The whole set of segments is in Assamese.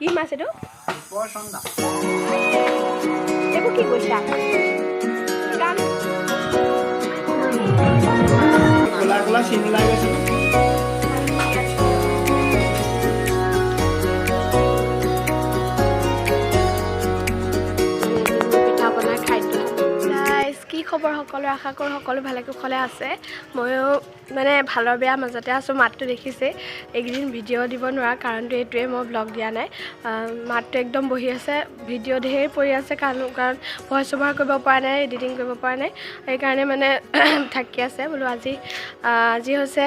কি মাছ এইটো? বৰ চন্দা। এইবোৰ কি কৈছা? গান কোলা কোলা চিন ওলাই গৈছে। কি খবৰ সকলো? আশা কৰোঁ সকলো ভালে কুশলে আছে। ময়ো মানে ভালৰ বেয়া মাজতে আছোঁ। মাতটো দেখিছে। এইকেইদিন ভিডিঅ' দিব নোৱাৰা কাৰণটো এইটোৱে, মই ব্লগ দিয়া নাই। মাতটো একদম বহি আছে, ভিডিঅ' ধেৰ পৰি আছে কাৰণ ভইচ অভাৰ কৰিব পৰা নাই, এডিটিং কৰিব পৰা নাই, সেইকাৰণে মানে থাকি আছে। বোলো আজি হৈছে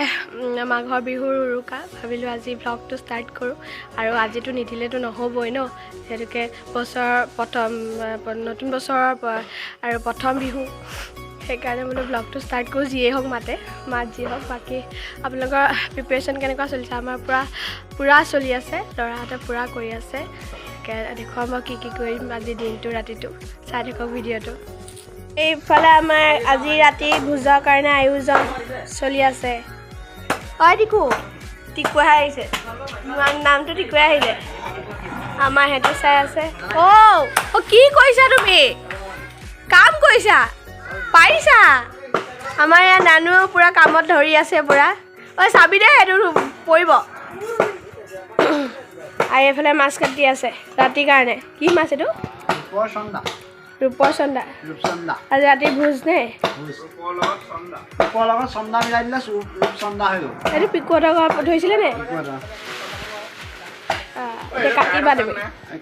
মাঘৰ বিহুৰ উৰুকা, ভাবিলোঁ আজি ব্লগটো ষ্টাৰ্ট কৰোঁ। আৰু আজিতো নিদিলেতো নহ'বই ন, যিহেতুকে নতুন বছৰৰ আৰু প্ৰথম বিহু, সেইকাৰণে বোলো ব্লগটো ষ্টাৰ্ট কৰোঁ। যিয়েই হওক মাত যি হওক। বাকী আপোনালোকৰ প্ৰিপেৰেশ্যন কেনেকুৱা চলিছে? আমাৰ পূৰা চলি আছে, ল'ৰাহঁতে পূৰা কৰি আছে। দেখুৱাম মই কি কৰিম আজি দিনটো ৰাতিটো, চাই থাকক ভিডিঅ'টো। এইফালে আমাৰ আজি ৰাতি ভোজৰ কাৰণে আয়োজন চলি আছে। হয় টিকুৱাহে আহিছে, নামটো টিকুৱাই আহিলে। আমাৰ সেইটো চাই আছে। অ' কি কৰিছা তুমি? কাম কৰিছা? পাৰিছা? আমাৰ ইয়াত নানু পূৰা কামত ধৰি আছে পূৰা। ঐ চাবি দে, সেইটো পৰিব। আৰু এইফালে মাছ কাটি আছে ৰাতিৰ কাৰণে। কি মাছ এইটো? ৰূপৰ চন্দা। আজি ৰাতি ভোজ নে? এইটো পিকুহঁতৰ ঘৰত ধৰিছিলে নে? কাটিবা তুমি?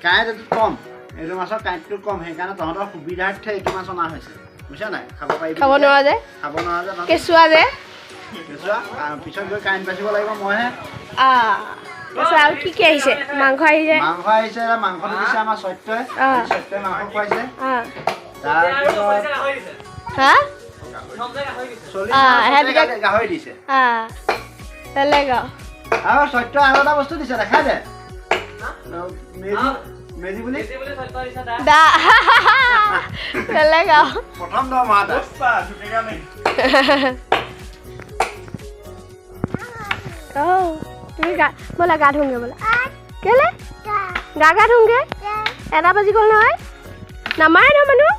কাঁইট কম, এইটো মাছৰ কাঁইটটো কম, সেইকাৰণে তহঁতৰ সুবিধাৰ্থে এইটো মাছ অনা হৈছে, বুজিছা নাই? খাব নোৱাৰা যে কেঁচুৱা যে পিছত গৈ কাঁইট বাচিব লাগিব মইহে। আৰু কি আহিছে? মাংস আহিছে। মাংসটো দিছে আমাৰ সত্যই মাংস খুৱাইছে। গাহৰি দিছে। আৰু সত্য আৰু এটা বস্তু দিছে, দেখা দে মেজি বুলি প্ৰথম দৰমহাতে তুমি ব'লা গা ধুংগে ব'লা। কেলে গা ধুংগে? 1 বাজি গ'ল নহয়, নামাৰে ন মানুহ।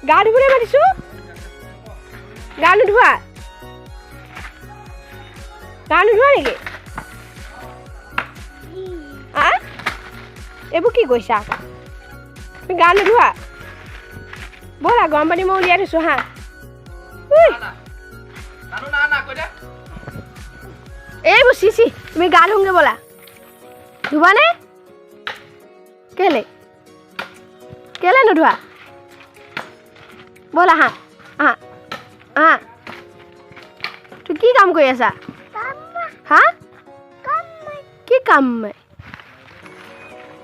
গা ধুবলৈ মাতিছোঁ, গা নোধোৱা নেকি? এইবোৰ কি কৈছা? তুমি গা নোধোৱা? ব'লা গৰম পানী মই উলিয়াই থৈছোঁ হা। এইবোৰ চিচি, তুমি গা ধুংগে ব'লা। ধুবানে? কেলে নোধোৱা? ব'লা হা। তুমি কি কাম কৰি আছা? হা? কি কাম?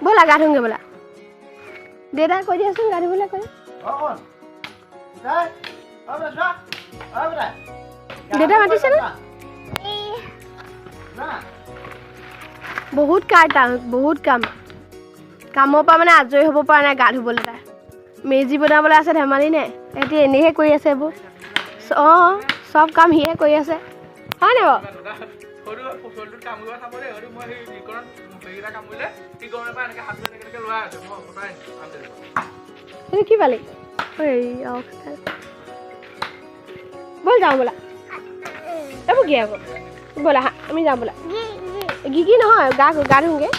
ব'লা গা ধুংগে ব'লা। দেউতাই কৈ দিয়াচোন গা ধুবলৈ কৈ। দেউতাই মাতিছে ন? বহুত কাম। কামৰ পৰা মানে আজৰি হ'ব পৰা নাই গা ধুবলৈ। তাই মেজি বনাবলৈ আছে, ধেমালি নে? সিহঁতি এনেহে কৰি আছে এইবোৰ। চব কাম সিহে কৰি আছে, হয় নাই বাৰু? কি পালি? ব'ল যাওঁ ব'লা। এইবোৰ কি আকৌ? ব'লা হা, আমি যাওঁ ব'লা। কি নহয়, গা ধুংগে।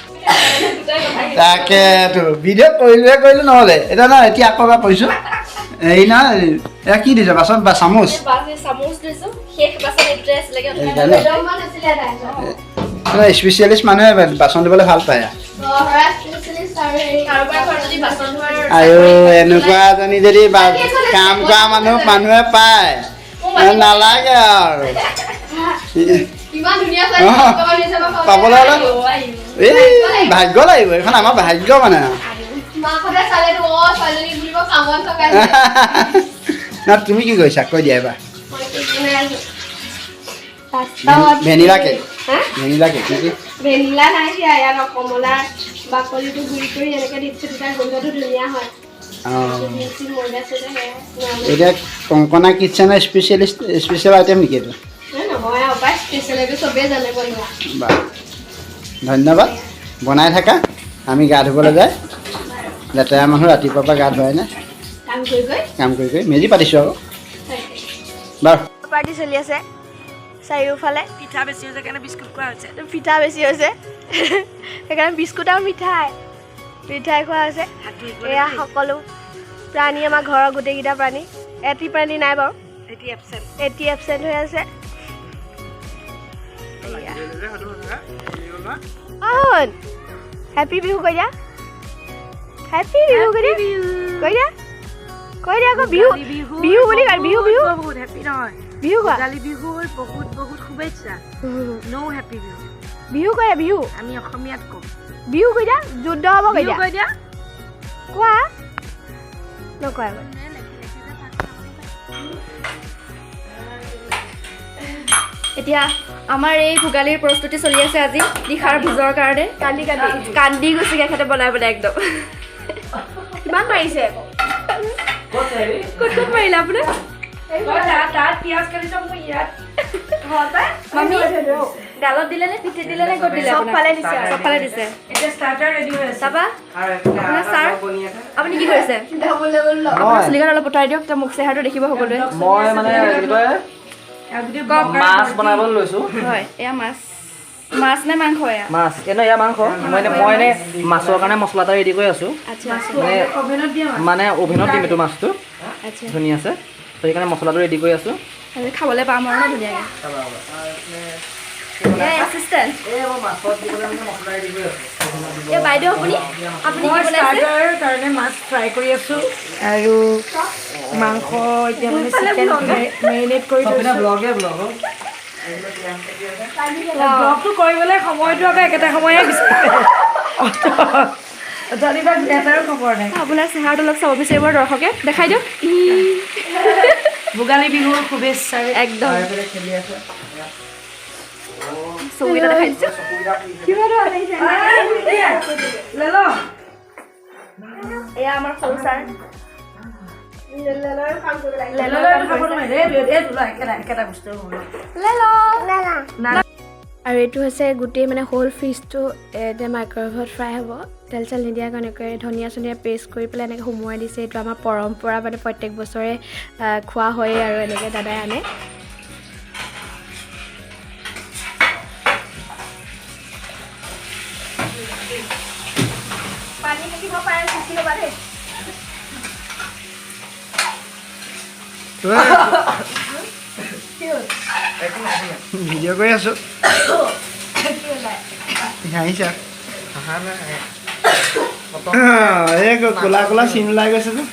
তাকেতো ভিডিঅ' কৰিলো নহ'লে এতিয়া নহয়, এতিয়া আকৌ এবাৰ কৰিছোঁ। এই নহয় এয়া কি দিছে? বাচন বা চামুচ স্পেচিয়েলিষ্ট মানুহে বাচন দিবলৈ ভাল পায়। আৰু এনেকুৱা এজনী যদি কাম কৰা মানুহে পায় নালাগে আৰু পাবলৈ হ'লে এই ভাগ্য লাগিব। এইখন আমাৰ ভাগ্য মানে। তুমি কি কৰিছা কৈ দিয়া এবাৰ। ভেনিলা কেক নেকি? ভেনিলা নাই দিয়া, ইয়াত কমলা বাকলিটো গুৰি কৰি এনেকৈ দিছোঁ, তেতিয়া গোন্ধটো ধুনীয়া হয়। এতিয়া কংকনা কিটচেনৰ স্পেচিয়েল আইটেম নেকি এইটো? নহয়, চবেই জানে বনোৱা। ধন্যবাদ, বনাই থাকা। আমি গা ধুবলৈ যায় লেতেৰা মানুহ ৰাতিপুৱাৰ পৰা গা ধুৱাই নাই কাম কৰি মেজি পাতিছোঁ আৰু বাৰু পাৰ্টি চলি আছে চাৰিওফালে পিঠা বেছি হৈছে কাৰণে বিস্কুট খোৱা হৈছে পিঠা বেছি হৈছে সেইকাৰণে বিস্কুট আৰু মিঠাই খোৱা হৈছে এয়া সকলো প্ৰাণী আমাৰ ঘৰৰ গোটেইকেইটা প্ৰাণী এটি প্ৰাণী নাই বাৰু এটি এবচেণ্ট হৈ আছে হেপী বিহু কৈ দিয়া হেপী বিহু কৈ দিয়া আকৌ বিহু বিহু বুলি কয় বিহু বিহু বহুত হেপী নহয় বিহু কোৱা ভোগালী বিহুৰ বহুত বহুত শুভেচ্ছা নো হেপী বিহু বিহু কৈ দিয়া বিহু আমি অসমীয়াত কওঁ বিহু কৈ দিয়া যুদ্ধ হ'ব কৈ দিয়া কৈ দিয়া কোৱা নকয় এতিয়া আমাৰ এই ভোগালীৰ প্ৰস্তুতি চলি আছে আজি নিশাৰ ভোজৰ কাৰণে কান্দি গৈছে এখেতে বনাই একদম কিমান মাৰিছে ক'ত মাৰিলে আপোনাৰ মামী ডালত দিলে নে পিঠি দিলে নে ক'ত দিলে চবফালে দিছে তাৰপা আপোনাৰ ছাৰ আপুনি কি কৰিছে আপোনাৰ চুলিখন অলপ উঠাই দিয়ক মুখ চেহেৰাটো দেখিব সকলোৱে মই মানে মাছ বনাবলৈ লৈছো হয় এয়া মাছ নে মাংস এয়া মাছ এয়া মাংস মই মাছৰ কাৰণে মছলা এটা ৰেডি কৰি আছো মানে অভেনত দিম এইটো মাছটো ধুনীয়া আছে তো সেইকাৰণে মছলাটো ৰেডি কৰি আছো খাবলৈ পাম আৰু ন ধুনীয়াকৈ বাইদেউ আপুনি কাৰণে মাছ ফ্ৰাই কৰি আছো আৰু মাংস এতিয়া মানে চিকেন মেৰিনেট কৰি ব্লগটো কৰিবলৈ সময়টো আকৌ একেটা সময়ে ধন্যবাদ এটাৰো খবৰ নাই আপোনাৰ চেহেৰাটো অলপ চাব বিচাৰিব দৰ্শকে দেখাই দিয়ক ভোগালী বিহুৰ শুভেচ্ছা একদম চকুকেইটা দেখাই দিছোঁ এয়া আমাৰ সৰু ছাৰ আৰু এইটো হৈছে গোটেই মানে হোল ফিছটো এতিয়া মাইক্ৰৱেভত ফ্ৰাই হ'ব তেল চেল নিদিয়াকৈ এনেকৈ ধনিয়া চনিয়া পেষ্ট কৰি পেলাই এনেকৈ সুমুৱাই দিছে এইটো আমাৰ পৰম্পৰা মানে প্ৰত্যেক বছৰে খোৱা হয়েই আৰু এনেকৈ দাদাই আনে পানী থাকিব পাৰে চুচি ল'বা দেই ভিডিঅ' কৰি আছো হাঁহিছা এই ক'লা ক'লা চিন ওলাই গৈছে যে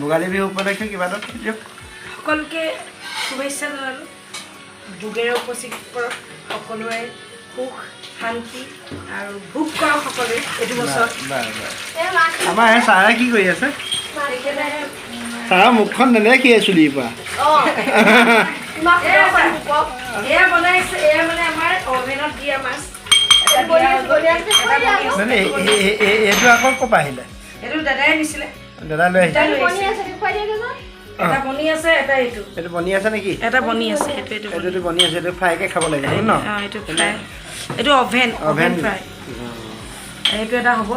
ভোগালী বিহু উপলক্ষে কিবা এটা সকলোকে শুভেচ্ছা জনালোঁ ভোগেৰে উপস্থিত কৰক সকলোৰে সুখ শান্তি আৰু ভোগ কৰক সকলোৱে এইটো বছৰ আমাৰ ছাৰে কি কৰি আছে ছাৰৰ মুখখন নেদেখি চুলিৰ পৰা এয়া বনাইছে এয়া মানে আমাৰ অভেনত দিয়া মাছ এইটো আকৌ ক'ৰ পৰা আহিলে এইটো দাদাই আনিছিলে দাদা লৈ আহিছে এটা বনি আছে এটা এইটো এইটো বনি আছে নেকি এটা বনি আছে এইটো বনি আছে এইটো ফ্ৰাইকে খাব লাগে ন এইটো ফ্ৰাই এইটো অভেন ফ্ৰাই এইটো এটা হ'ব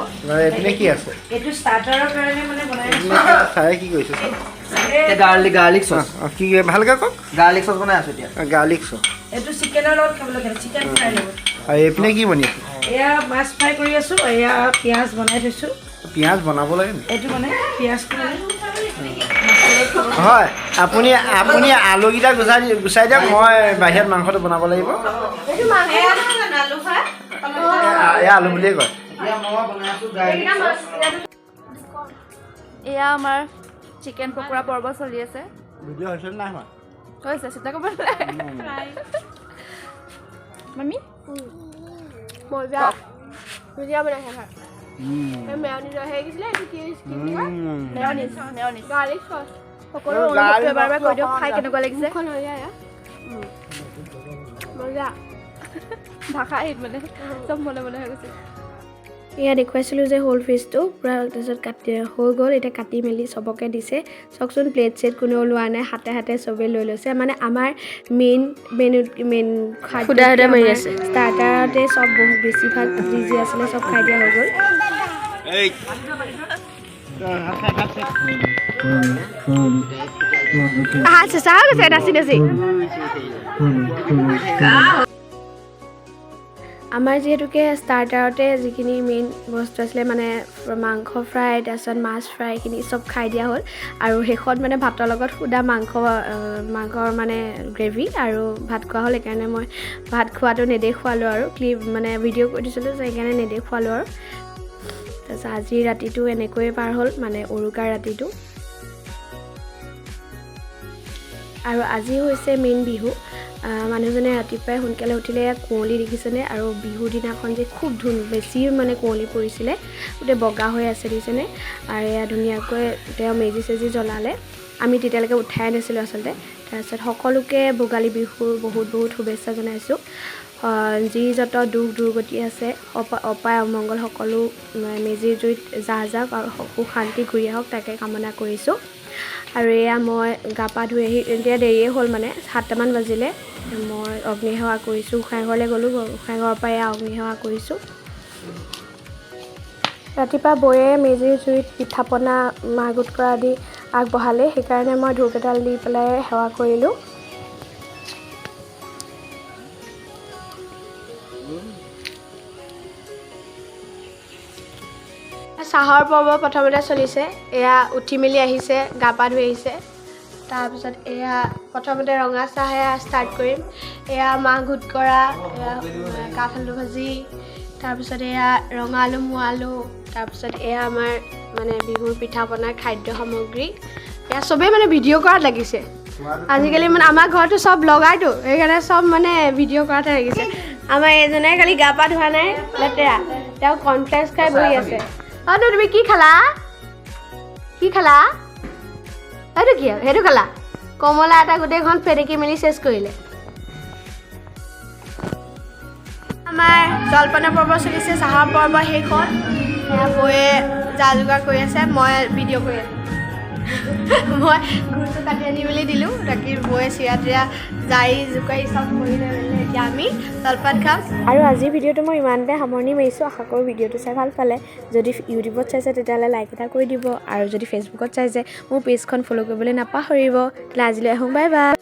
এইপিনে কি আছে এইটো ষ্টাৰ্টাৰৰ কাৰণে মানে বনাইছো ছাৰে কি কৰিছে গাৰ্লিক চচ কি ভালকৈ কওক গাৰ্লিক চচ বনাই আছো এতিয়া গাৰ্লিক চচ এইটো চিকেনৰ লগত খাবলৈ কাৰণে চিকেন ফ্ৰাই লগত আৰু এইপিনে কি বনি আছে এয়া মাছ ফ্ৰাই কৰি আছো এয়া পিঁয়াজ বনাই থৈছো পিঁয়াজ বনাব লাগে এইটো মানে পিঁয়াজটো হয় আপুনি আলুকেইটা গুচাই দিয়ক মই বাহিৰত মাংসটো বনাব লাগিব এয়া আলু বুলিয়ে কয় এয়া আমাৰ চিকেন পকৰা পৰ্ব চলি আছে ভিডিঅ' হৈছে নাই হোৱা হৈছে চিন্তা কৰিব নালাগে মামী মজা মজা বনাইছে ভাত মেয়নিজ সেই দিছিলে এইটো কি মেয়নিজ গাৰ্লিক চচ সকলো এবাৰ কৈ দিয়ক খাই কেনেকুৱা লাগিছে মজা ভাষা আহিল মানে চব মনে মনে হৈ গৈছে এয়া দেখুৱাইছিলোঁ যে হোল ফিছটো পূৰা তাৰপিছত কাটি হৈ গ'ল এতিয়া কাটি মেলি চবকে দিছে চাওকচোন প্লেট চেট কোনেও লোৱা নাই হাতে হাতে চবেই লৈ লৈছে মানে আমাৰ মেইন খাদ্য ষ্টাৰ্টাৰতে চব বহুত বেছিভাগ যি যি আছিলে চব খাই দিয়া হৈ গ'ল আমাৰ যিহেতুকে ষ্টাৰ্টাৰতে যিখিনি মেইন বস্তু আছিলে মানে মাংস ফ্ৰাই তাৰপিছত মাছ ফ্ৰাইখিনি চব খাই দিয়া হ'ল আৰু শেষত মানে ভাতৰ লগত সুদা মাংসৰ মানে গ্ৰেভি আৰু ভাত খোৱা হ'ল সেইকাৰণে মই ভাত খোৱাটো নেদেখুৱালোঁ আৰু ক্লিপ মানে ভিডিঅ' কৰি দিছিলোঁ যে সেইকাৰণে নেদেখুৱালোঁ আৰু তাৰপিছত আজিৰ ৰাতিটো এনেকৈয়ে পাৰ হ'ল মানে উৰুকাৰ ৰাতিটো আৰু আজি হৈছে মেইন বিহু মানুহজনে ৰাতিপুৱাই সোনকালে উঠিলে কুঁৱলী দেখিছেনে আৰু বিহুৰ দিনাখন যে খুব বেছি মানে কুঁৱলী পৰিছিলে গোটেই বগা হৈ আছে দেখিছেনে আৰু এয়া ধুনীয়াকৈ তেওঁ মেজি চেজি জ্বলালে আমি তেতিয়ালৈকে উঠাই নাছিলোঁ আচলতে তাৰপিছত সকলোকে ভোগালী বিহুৰ বহুত বহুত শুভেচ্ছা জনাইছোঁ যি যত দুখ দুৰ্গতি আছে অপায় অমংগল সকলো মেজিৰ জুইত যাওক আৰু সুখ শান্তি ঘূৰি আহক তাকে কামনা কৰিছোঁ আৰু এয়া মই গা পা ধুই আহি এতিয়া দেৰিয়ে হ'ল মানে 7টামান বাজিলে মই অগ্নিসেৱা কৰিছোঁ গোঁসাইঘৰলৈ গ'লোঁ গোঁসাইঘৰৰ পৰা এয়া অগ্নিসেৱা কৰিছোঁ ৰাতিপুৱা বৌয়ে মেজিৰ জুইত পিঠা পনা মাহ গোট কৰা আদি আগবঢ়ালে সেইকাৰণে মই ধূপ এডাল দি পেলাই সেৱা কৰিলোঁ চাহৰ পৰ্ব প্ৰথমতে চলিছে এয়া উঠি মেলি আহিছে গা পা ধুই আহিছে তাৰপিছত এয়া প্ৰথমতে ৰঙা চাহ এয়া ষ্টাৰ্ট কৰিম এয়া মাহ গোট কৰা এয়া কাঠ আলু ভাজি তাৰপিছত এয়া ৰঙা আলু মোৱা আলু তাৰপিছত এয়া আমাৰ মানে বিহুৰ পিঠা পনা খাদ্য সামগ্ৰী এয়া চবেই মানে ভিডিঅ' কৰাত লাগিছে আজিকালি মানে আমাৰ ঘৰতো চব ব্লগাৰটো সেইকাৰণে চব মানে ভিডিঅ' কৰাতে লাগিছে আমাৰ এজনে খালি গা পা ধোৱা নাই লেতেৰা তেওঁ কৰ্ণফ্লেক্স খাই বহি আছে তুমি কি খালা সেইটো কি সেইটো খালা কমলা এটা গোটেইখন ফেৰেকি মেলি চেছ কৰিলে আমাৰ জলপানৰ পৰ্ব চলিছে চাহৰ পৰ্ব শেষ হ'ল বৌয়ে যা যোগাৰ কৰি আছে মই ভিডিঅ' কৰি আছোঁ মই গুৰটো কাটি আনি মেলি দিলোঁ তাকে বৌয়ে চিৰা তিৰা জাৰি জোকাৰি চব কৰিলে মেলিলে এতিয়া আমি জলপান খাম আৰু আজিৰ ভিডিঅ'টো মই ইমানতে সামৰণি মাৰিছোঁ আশা কৰোঁ ভিডিঅ'টো চাই ভাল পালে যদি ইউটিউবত চাইছে তেতিয়াহ'লে লাইক এটা কৰি দিব আৰু যদি ফেচবুকত চাইছে মোৰ পেজখন ফ'ল' কৰিবলৈ নাপাহৰিব তেতিয়াহ'লে আজিলৈ আহোঁ বাই বাই